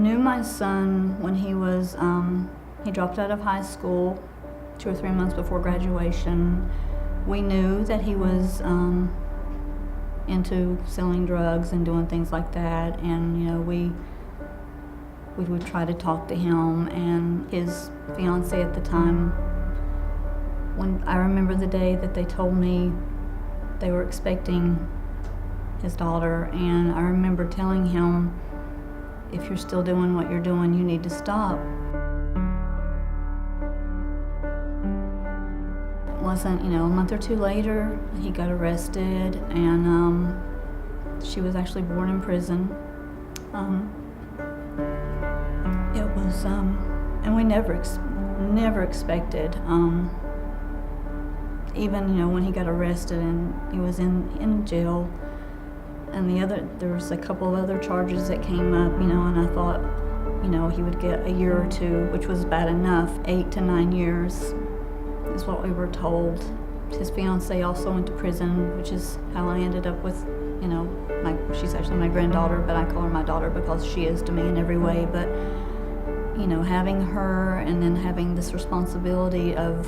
knew my son when he dropped out of high school 2 or 3 months before graduation. We knew that he was into selling drugs and doing things like that, and we would try to talk to him and his fiance at the time. When I remember the day that they told me they were expecting his daughter, and I remember telling him, if you're still doing what you're doing, you need to stop. It wasn't, a month or two later, he got arrested, and she was actually born in prison. And we never expected, even, when he got arrested and he was in jail, and there was a couple of other charges that came up, and I thought, he would get a year or two, which was bad enough. 8 to 9 years is what we were told. His fiance also went to prison, which is how I ended up with, she's actually my granddaughter, but I call her my daughter because she is to me in every way. But, having her and then having this responsibility of,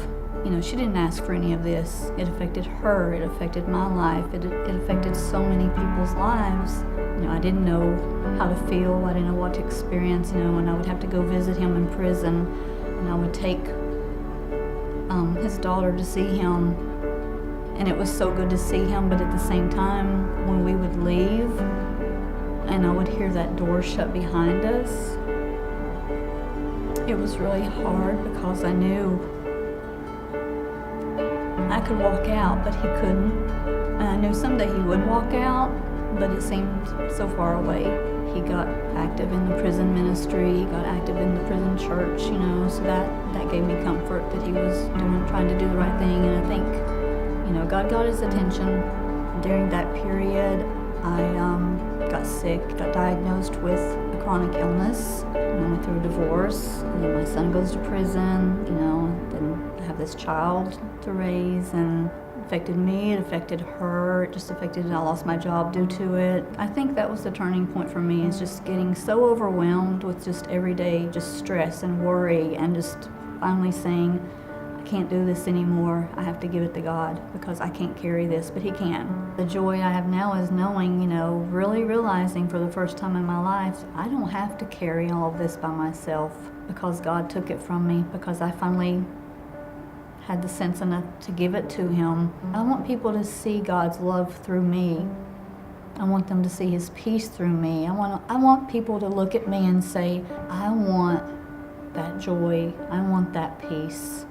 she didn't ask for any of this. It affected her, it affected my life, it affected so many people's lives. I didn't know how to feel, I didn't know what to experience, and I would have to go visit him in prison, and I would take his daughter to see him, and it was so good to see him, but at the same time, when we would leave, and I would hear that door shut behind us, it was really hard because I knew I could walk out, but he couldn't. And I knew someday he would walk out, but it seemed so far away. He got active in the prison ministry, he got active in the prison church, so that gave me comfort that he was trying to do the right thing. And I think, God got his attention. During that period, I got sick, got diagnosed with a chronic illness. I went through a divorce, and then my son goes to prison, then I have this child to raise, and it affected me, it affected her, I lost my job due to it. I think that was the turning point for me, is just getting so overwhelmed with just everyday stress and worry, and just finally saying, I can't do this anymore. I have to give it to God because I can't carry this, but He can. The joy I have now is knowing, really realizing for the first time in my life, I don't have to carry all of this by myself because God took it from me, because I finally had the sense enough to give it to Him. I want people to see God's love through me. I want them to see His peace through me. I want people to look at me and say, I want that joy. I want that peace.